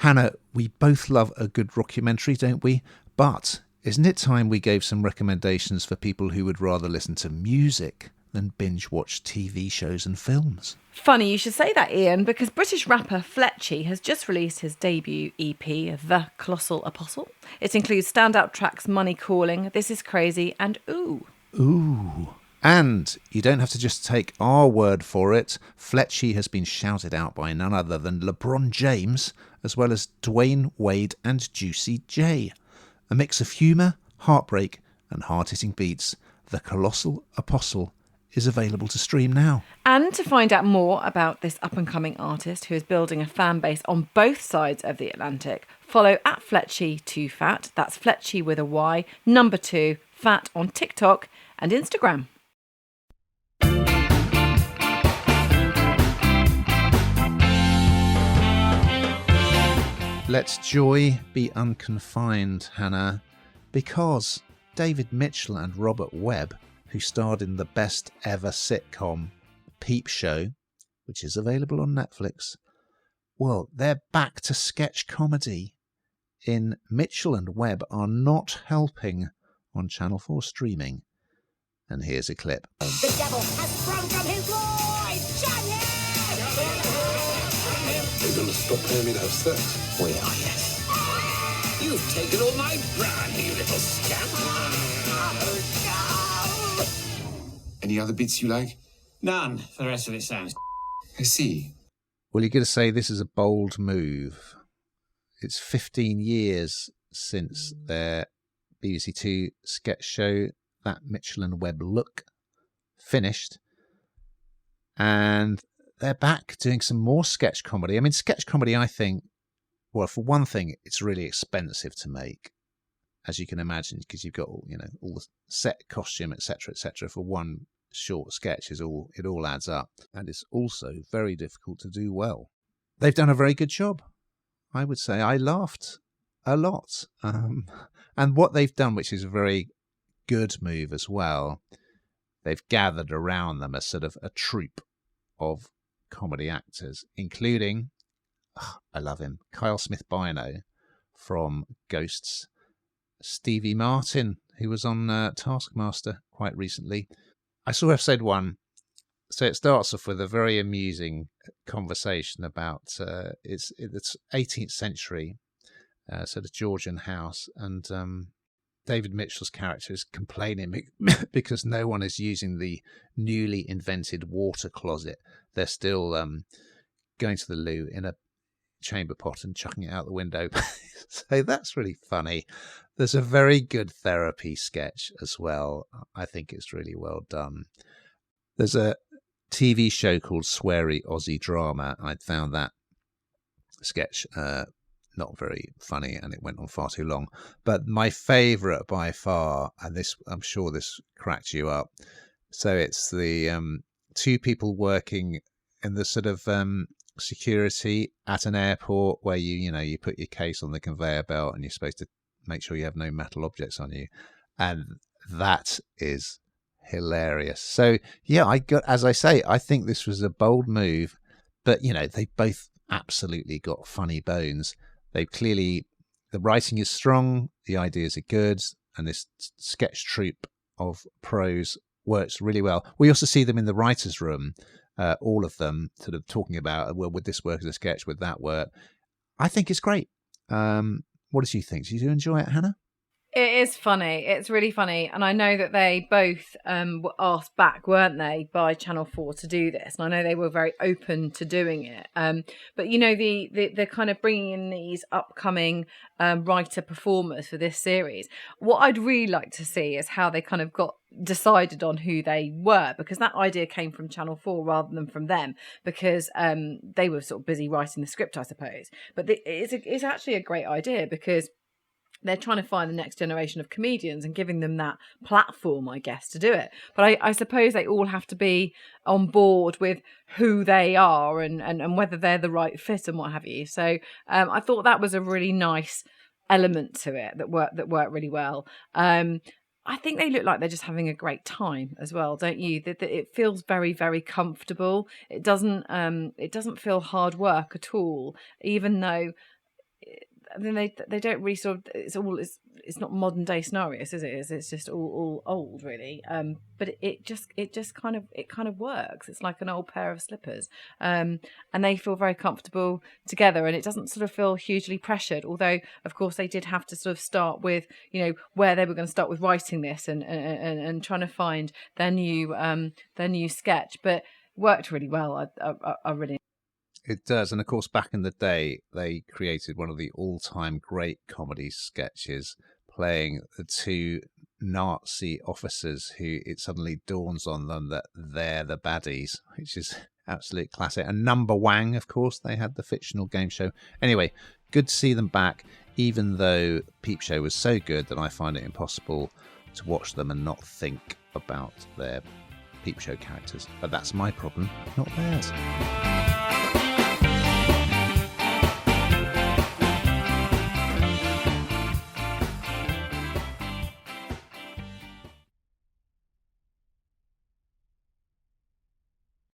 Hannah, we both love a good rockumentary, don't we? But isn't it time we gave some recommendations for people who would rather listen to music than binge watch TV shows and films? Funny you should say that, Ian, because British rapper Fletchy has just released his debut EP, The Colossal Apostle. It includes standout tracks Money Calling, This Is Crazy, and Ooh. Ooh. And you don't have to just take our word for it. Fletchy has been shouted out by none other than LeBron James, as well as Dwayne Wade and Juicy J. A mix of humour, heartbreak, and hard-hitting beats, The Colossal Apostle is available to stream now. And to find out more about this up-and-coming artist who is building a fan base on both sides of the Atlantic, follow at Fletchy2Fat. That's Fletchy with a Y, number 2, Fat on TikTok and Instagram. Let's joy be unconfined, Hannah, because David Mitchell and Robert Webb, who starred in the best ever sitcom, Peep Show, which is available on Netflix, well, they're back to sketch comedy in Mitchell and Webb Are Not Helping on Channel 4 streaming. And here's a clip. The devil has sprung from his loins! You're going to stop paying me to have sex? We are, yes. You've taken all my brand, you little scamp. Any other bits you like? None. The rest of it sounds... I see. Well, you're going to say this is a bold move. It's 15 years since their BBC Two sketch show, That Mitchell and Webb Look, finished. And they're back doing some more sketch comedy. I mean, sketch comedy, I think, well, for one thing, it's really expensive to make, as you can imagine, because you've got all the set, costume, etc., for one short sketch. It all adds up, and it's also very difficult to do well. They've done a very good job, I would say. I laughed a lot, and what they've done, which is a very good move as well, they've gathered around them a sort of a troupe of comedy actors, including, I love him, Kyle Smith-Bino from Ghosts, Stevie Martin, who was on Taskmaster quite recently. I saw episode 1, so it starts off with a very amusing conversation about it's 18th century sort of Georgian house, and David Mitchell's character is complaining because no one is using the newly invented water closet. They're still going to the loo in a chamber pot and chucking it out the window. So that's really funny. There's a very good therapy sketch as well. I think it's really well done. There's a TV show called Sweary Aussie Drama. I found that sketch not very funny, and it went on far too long. But my favourite by far, and this, I'm sure this cracked you up. So it's the two people working in the sort of security at an airport where you put your case on the conveyor belt and you're supposed to make sure you have no metal objects on you, and that is hilarious. So yeah, as I say, I think this was a bold move, but they both absolutely got funny bones. The writing is strong, the ideas are good, and this sketch troupe of pros works really well. We also see them in the writer's room, all of them sort of talking about, well, would this work as a sketch, would that work? I think it's great. What did you think? Did you enjoy it, Hannah? It is funny. It's really funny. And I know that they both were asked back, weren't they, by Channel 4 to do this. And I know they were very open to doing it. But, the kind of bringing in these upcoming writer performers for this series, what I'd really like to see is how they kind of got decided on who they were, because that idea came from Channel 4 rather than from them, because they were sort of busy writing the script, I suppose. But it's actually a great idea, because they're trying to find the next generation of comedians and giving them that platform, I guess, to do it. But I suppose they all have to be on board with who they are and whether they're the right fit and what have you. So I thought that was a really nice element to it that worked really well. I think they look like they're just having a great time as well, don't you? That it feels very, very comfortable. It doesn't feel hard work at all, even though I mean, they don't really sort of. It's not modern day scenarios, is it? It's just all old, really. But it just kind of works. It's like an old pair of slippers, and they feel very comfortable together, and it doesn't sort of feel hugely pressured. Although, of course, they did have to sort of start with, you know, where they were going to start with writing this and trying to find their new sketch, but worked really well. I really. It does. And of course, back in the day, they created one of the all-time great comedy sketches playing the two Nazi officers who it suddenly dawns on them that they're the baddies, which is absolute classic. And Number Wang, of course, they had the fictional game show. Anyway, good to see them back, even though Peep Show was so good that I find it impossible to watch them and not think about their Peep Show characters. But that's my problem, not theirs.